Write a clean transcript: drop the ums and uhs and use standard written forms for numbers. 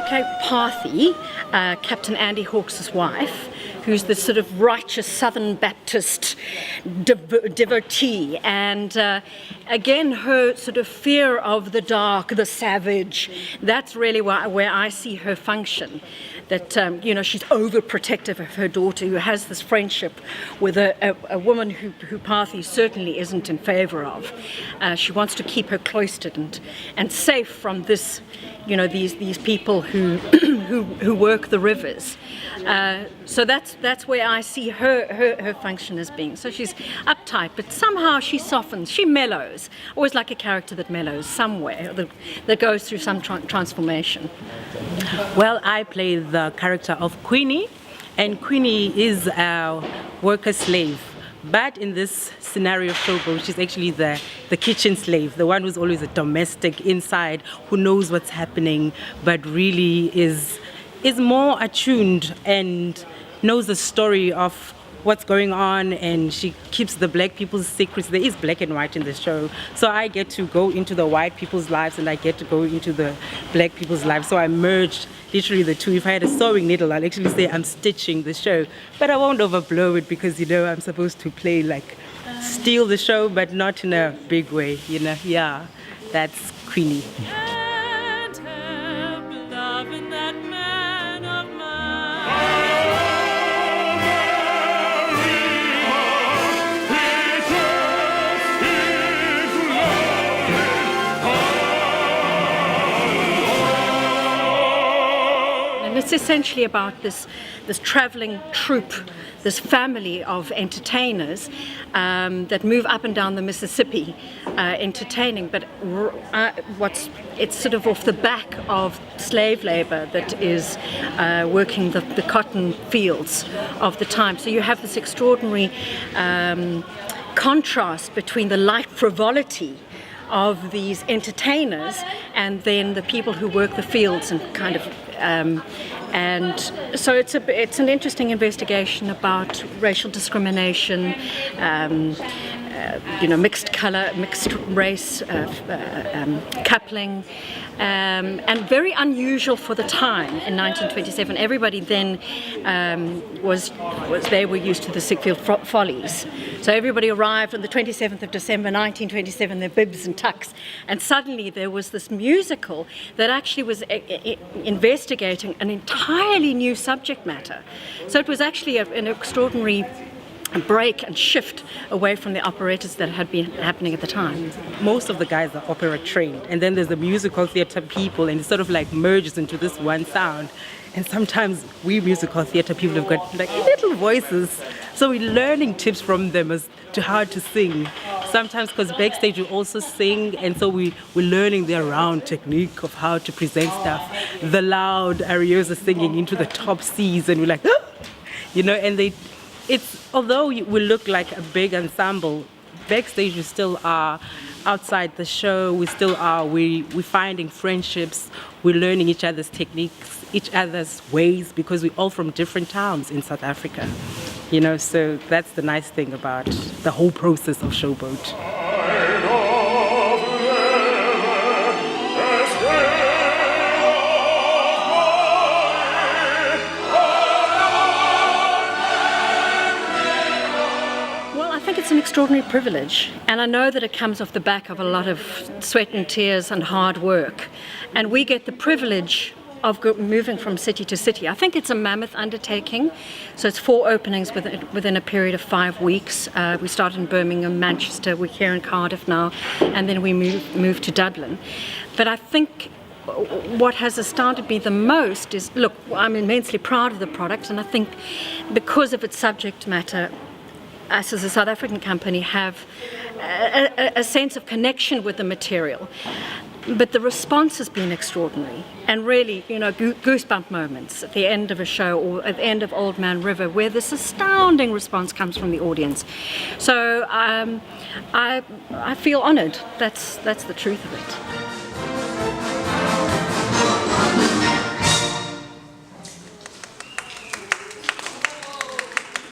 play Parthy, Captain Andy Hawkes' wife, who's the sort of righteous Southern Baptist devotee, and again her sort of fear of the dark, the savage. That's really where I see her function. That she's overprotective of her daughter, who has this friendship with a woman who Parthy certainly isn't in favour of. She wants to keep her cloistered and safe from this, these people who work the rivers. So that's where I see her function as being. So she's uptight, but somehow she softens, she mellows. Always like a character that mellows somewhere, that goes through some transformation. Well, I play the character of Queenie, and Queenie is a worker slave. But in this scenario of Showboat, she's actually the kitchen slave, the one who's always a domestic inside, who knows what's happening, but really is more attuned and knows the story of what's going on, and she keeps the black people's secrets. There is black and white in the show, so I get to go into the white people's lives and I get to go into the black people's lives. So I merged literally the two. If I had a sewing needle, I'll actually say I'm stitching the show, but I won't overblow it because I'm supposed to play like steal the show, but not in a big way. Yeah, that's Queenie. It's essentially about this travelling troupe, this family of entertainers that move up and down the Mississippi entertaining, but it's sort of off the back of slave labour that is working the cotton fields of the time. So you have this extraordinary contrast between the light frivolity of these entertainers and then the people who work the fields and kind of and so it's an interesting investigation about racial discrimination, mixed color, mixed race coupling, and very unusual for the time in 1927. Everybody then they were used to the Ziegfeld Follies. So everybody arrived on the 27th of December 1927, their bibs and tucks, and suddenly there was this musical that actually was investigating an entirely new subject matter. So it was actually an extraordinary break and shift away from the operettas that had been happening at the time. Most of the guys are opera trained, and then there's the musical theatre people, and it sort of like merges into this one sound. And sometimes we musical theatre people have got like little voices, so we're learning tips from them as to how to sing. Sometimes, because backstage we also sing, and so we're learning the around technique of how to present stuff. The loud ariosa singing into the top C's, and we're like, and although we look like a big ensemble, backstage we still are outside the show. We still are. We're finding friendships. We're learning each other's techniques, each other's ways, because we're all from different towns in South Africa. So that's the nice thing about the whole process of Showboat. It's an extraordinary privilege, and I know that it comes off the back of a lot of sweat and tears and hard work, and we get the privilege of moving from city to city. I think it's a mammoth undertaking, so it's 4 openings within a period of 5 weeks. We started in Birmingham, Manchester, we're here in Cardiff now, and then we move to Dublin. But I think what has astounded me the most is, look, I'm immensely proud of the product, and I think because of its subject matter, us as a South African company have a sense of connection with the material. But the response has been extraordinary, and really, goosebump moments at the end of a show or at the end of Old Man River, where this astounding response comes from the audience. So I feel honoured. That's the truth of it.